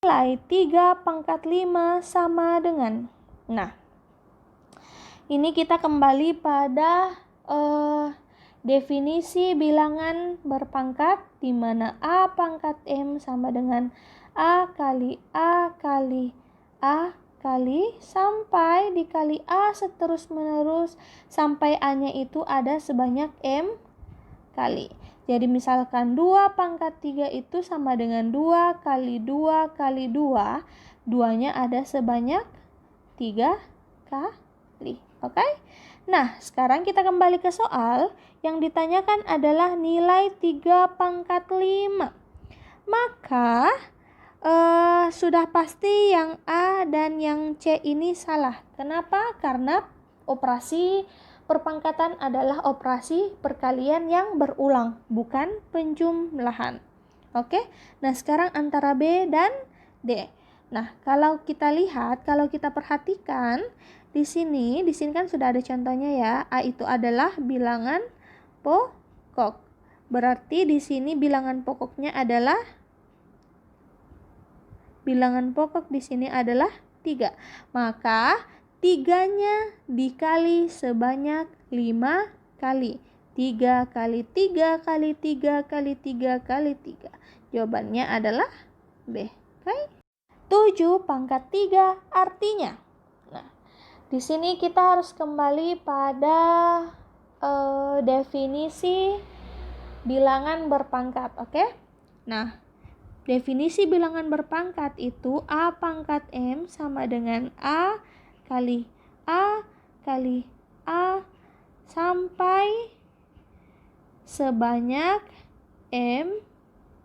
nilai 3 pangkat 5 sama dengan. Nah, ini kita kembali pada definisi bilangan berpangkat, di mana A pangkat M sama dengan A kali A kali A kali sampai dikali A seterus menerus sampai A-nya itu ada sebanyak M kali. Jadi misalkan 2 pangkat 3 itu sama dengan 2 kali 2 kali 2. 2-nya ada sebanyak 3 kali. Oke? Nah, sekarang kita kembali ke soal. Yang ditanyakan adalah nilai 3 pangkat 5. Maka sudah pasti yang A dan yang C ini salah. Kenapa? Karena operasi perpangkatan adalah operasi perkalian yang berulang, bukan penjumlahan. Oke? Nah, sekarang antara B dan D. Nah, kalau kita lihat, kalau kita perhatikan di sini kan sudah ada contohnya ya. A itu adalah bilangan pokok. Berarti di sini bilangan pokoknya adalah 3. Maka 3-nya dikali sebanyak 5 kali. 3 kali 3 kali 3 kali 3 kali 3. Jawabannya adalah B. Oke? 7 pangkat 3 artinya. Nah, di sini kita harus kembali pada definisi bilangan berpangkat, oke? Nah, definisi bilangan berpangkat itu A pangkat M sama dengan A kali A kali A sampai sebanyak M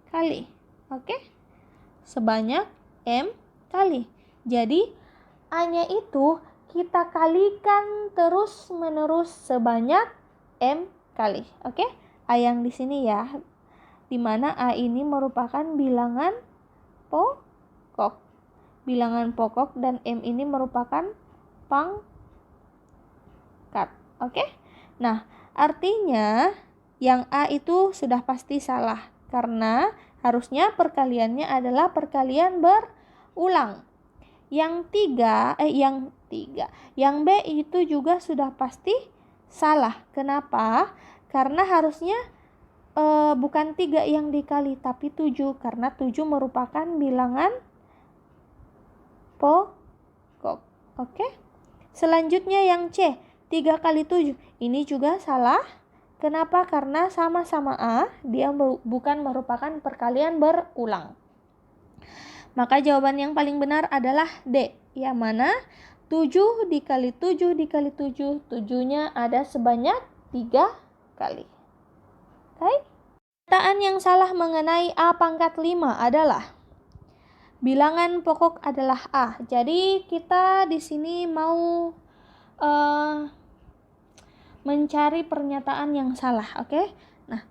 kali. Oke? Sebanyak M kali. Jadi A-nya itu kita kalikan terus menerus sebanyak M kali. Oke? A yang di sini ya, di mana A ini merupakan bilangan pokok. Bilangan pokok dan M ini merupakan pangkat. Oke? Nah, artinya yang A itu sudah pasti salah karena harusnya perkaliannya adalah perkalian berulang. Yang B itu juga sudah pasti salah. Kenapa? Karena harusnya bukan 3 yang dikali, tapi 7. Karena 7 merupakan bilangan pokok. Oke? Selanjutnya yang C, 3 kali 7. Ini juga salah. Kenapa? Karena sama-sama A, dia bukan merupakan perkalian berulang. Maka jawaban yang paling benar adalah D. Yang mana 7 dikali 7 dikali 7, 7-nya ada sebanyak 3 kali. Oke? Pernyataan yang salah mengenai A pangkat 5 adalah bilangan pokok adalah A. Jadi kita di sini mau mencari pernyataan yang salah, oke? Nah,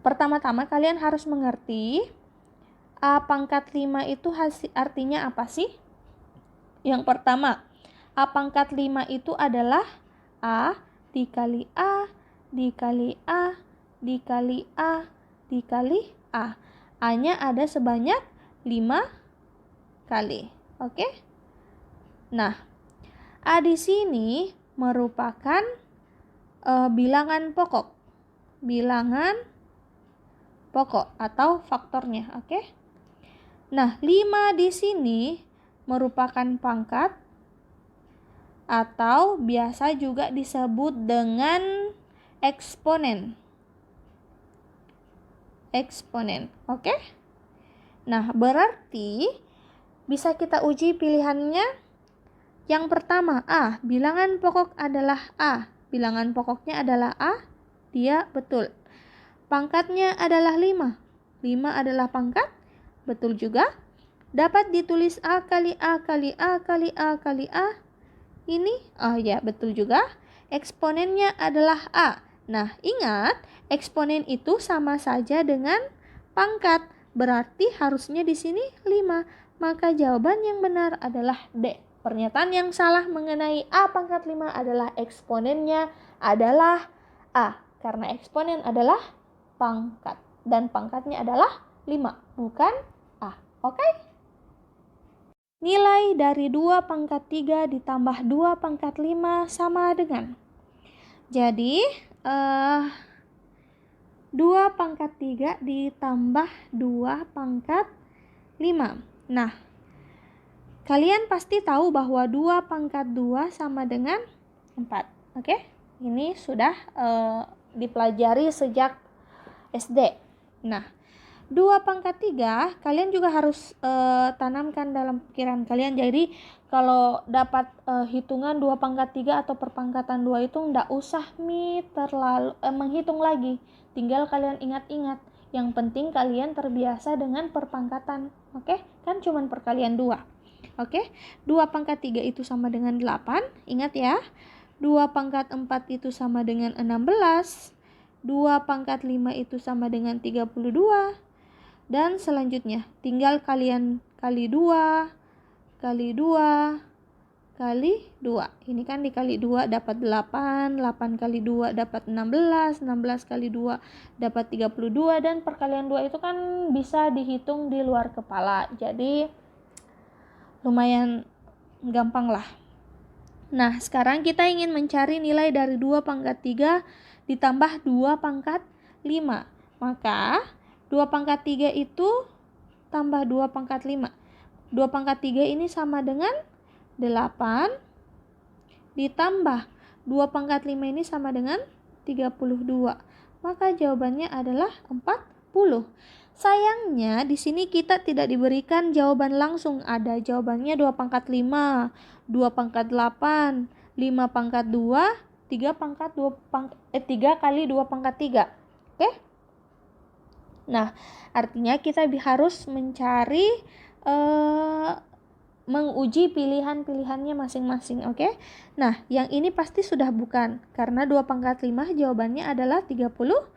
pertama-tama kalian harus mengerti A pangkat 5 itu artinya apa sih? Yang pertama, A pangkat 5 itu adalah A dikali A dikali A dikali A dikali A. A-nya ada sebanyak 5 kali. Oke? Nah, A di sini merupakan bilangan pokok. Bilangan pokok atau faktornya, oke? Nah, 5 di sini merupakan pangkat atau biasa juga disebut dengan eksponen. Eksponen, oke? Nah, berarti bisa kita uji pilihannya. Yang pertama, A. Bilangan pokok adalah A. Bilangan pokoknya adalah A. Dia betul. Pangkatnya adalah 5. 5 adalah pangkat. Betul juga. Dapat ditulis A kali A kali A kali A kali A. Ini, ya betul juga. Eksponennya adalah A. Nah, ingat, eksponen itu sama saja dengan pangkat. Berarti harusnya di sini 5. Maka jawaban yang benar adalah D. Pernyataan yang salah mengenai A pangkat 5 adalah eksponennya adalah A. Karena eksponen adalah pangkat. Dan pangkatnya adalah 5, bukan A. Oke? nilai dari 2 pangkat 3 ditambah 2 pangkat 5 sama dengan. Jadi 2 pangkat 3 ditambah 2 pangkat 5. Nah, kalian pasti tahu bahwa 2 pangkat 2 sama dengan 4. Oke? Ini sudah dipelajari sejak SD. Nah, 2 pangkat 3 kalian juga harus tanamkan dalam pikiran kalian. Jadi kalau dapat hitungan 2 pangkat 3 atau perpangkatan 2 itu enggak usah terlalu menghitung lagi. Tinggal kalian ingat-ingat. Yang penting kalian terbiasa dengan perpangkatan. Oke? Kan cuman perkalian 2. Oke? 2 pangkat 3 itu sama dengan 8. Ingat ya. 2 pangkat 4 itu sama dengan 16. 2 pangkat 5 itu sama dengan 32. Dan selanjutnya tinggal kalian kali 2, kali 2, kali 2. Ini kan dikali 2 dapat 8, 8 kali 2 dapat 16, 16 kali 2 dapat 32. Dan perkalian 2 itu kan bisa dihitung di luar kepala. Jadi lumayan gampang lah. Nah, sekarang kita ingin mencari nilai dari 2 pangkat 3 ditambah 2 pangkat 5. Maka 2 pangkat 3 itu tambah 2 pangkat 5. 2 pangkat 3 ini sama dengan 8 ditambah 2 pangkat 5 ini sama dengan 32. Maka jawabannya adalah 40. Sayangnya di sini kita tidak diberikan jawaban langsung. Ada jawabannya 2 pangkat 5, 2 pangkat 8, 5 pangkat 2, 3 kali 2 pangkat 3. Oke? Nah, artinya kita harus mencari menguji pilihan-pilihannya masing-masing, oke? Nah, yang ini pasti sudah bukan, karena 2 pangkat 5 jawabannya adalah 32.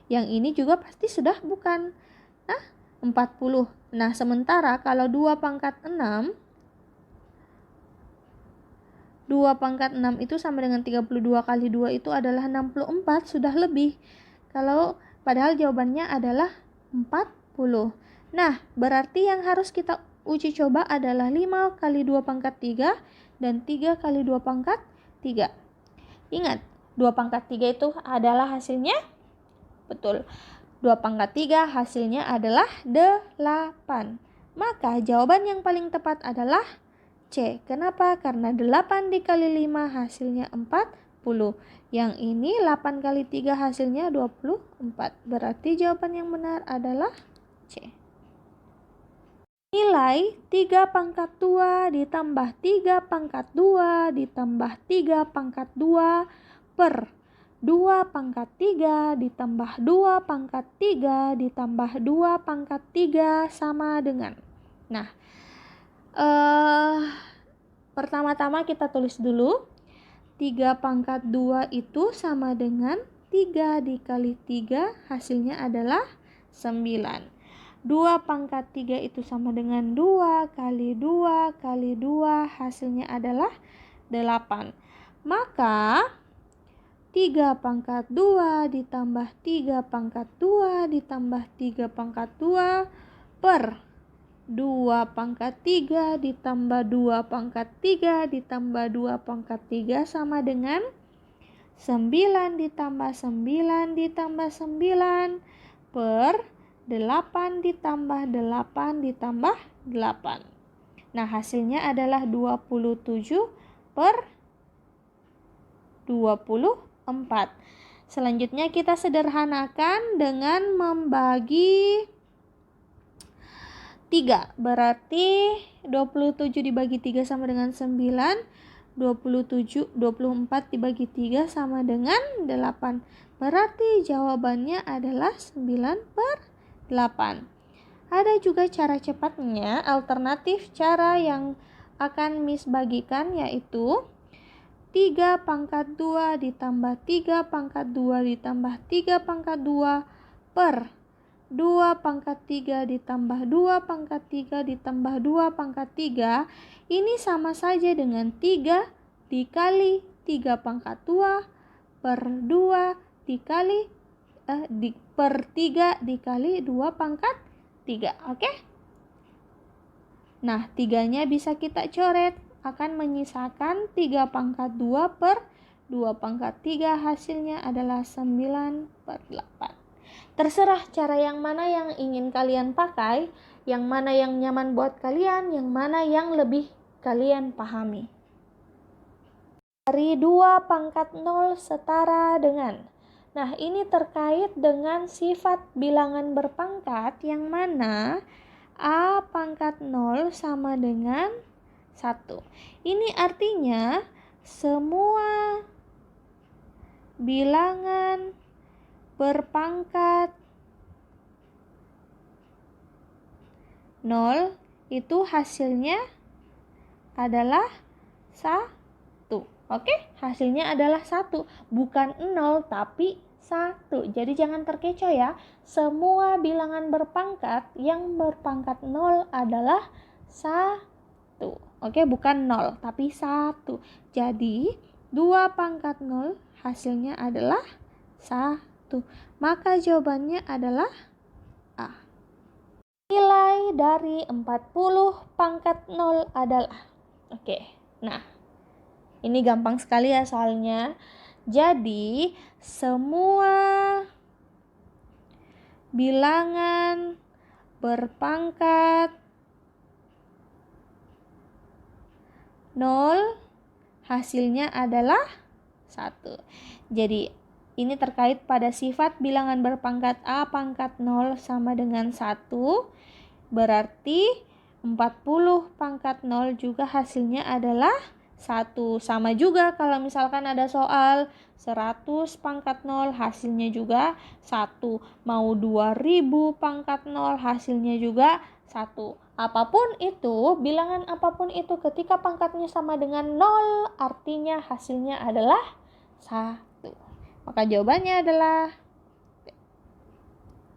Yang ini juga pasti sudah bukan. Nah, 40. Nah, sementara kalau 2 pangkat 6, 2 pangkat 6 itu sama dengan 32 kali 2 itu adalah 64, sudah lebih. Padahal jawabannya adalah 40. Nah, berarti yang harus kita uji coba adalah 5 kali 2 pangkat 3 dan 3 kali 2 pangkat 3. Ingat, 2 pangkat 3 itu adalah hasilnya? Betul. 2 pangkat 3 hasilnya adalah 8. Maka jawaban yang paling tepat adalah C. Kenapa? Karena 8 dikali 5 hasilnya 40. Yang ini 8 kali 3 hasilnya 24. Berarti jawaban yang benar adalah C. Nilai 3 pangkat 2 ditambah 3 pangkat 2 ditambah 3 pangkat 2 per 2 pangkat 3 ditambah 2 pangkat 3 ditambah 2 pangkat 3 sama dengan. Nah, pertama-tama kita tulis dulu. 3 pangkat 2 itu sama dengan 3 dikali 3 hasilnya adalah 9. 2 pangkat 3 itu sama dengan 2 kali 2 kali 2 hasilnya adalah 8. Maka 3 pangkat 2 ditambah 3 pangkat 2 ditambah 3 pangkat 2 per 2 pangkat 3 ditambah 2 pangkat 3 ditambah 2 pangkat 3 sama dengan 9 ditambah 9 ditambah 9 per 8 ditambah 8 ditambah 8. Nah, hasilnya adalah 27 per 24. Selanjutnya kita sederhanakan dengan membagi 3. Berarti 27 dibagi 3 sama dengan 9. 24 dibagi 3 sama dengan 8. Berarti jawabannya adalah 9 per 8. Ada juga cara cepatnya, alternatif cara yang akan Miss bagikan yaitu 3 pangkat 2 ditambah 3 pangkat 2 ditambah 3 pangkat 2 per 2 pangkat 3 ditambah 2 pangkat 3 ditambah 2 pangkat 3. Ini sama saja dengan 3 dikali 3 pangkat 2 per 2 dikali per 3 dikali 2 pangkat 3. Oke? Nah, 3-nya bisa kita coret, akan menyisakan 3 pangkat 2 per 2 pangkat 3, hasilnya adalah 9/8. Terserah cara yang mana yang ingin kalian pakai, yang mana yang nyaman buat kalian, yang mana yang lebih kalian pahami. Dari 2 pangkat 0 setara dengan. Nah, ini terkait dengan sifat bilangan berpangkat yang mana A pangkat 0 sama dengan 1. Ini artinya semua bilangan berpangkat 0 itu hasilnya adalah 1. Oke, hasilnya adalah 1. Bukan 0 tapi 1. Jadi jangan terkecoh ya. Semua bilangan berpangkat yang berpangkat 0 adalah 1. Oke, bukan 0 tapi 1. Jadi 2 pangkat 0 hasilnya adalah 1. Maka jawabannya adalah A. Nilai dari 40 pangkat 0 adalah. Oke, nah ini gampang sekali ya soalnya. Jadi semua bilangan berpangkat 0 hasilnya adalah 1. Jadi ini terkait pada sifat bilangan berpangkat A pangkat 0 sama dengan 1. Berarti 40 pangkat 0 juga hasilnya adalah 1. Sama juga kalau misalkan ada soal 100 pangkat 0 hasilnya juga 1. Mau 2000 pangkat 0 hasilnya juga 1. Apapun itu, bilangan apapun itu ketika pangkatnya sama dengan 0 artinya hasilnya adalah 1. Maka jawabannya adalah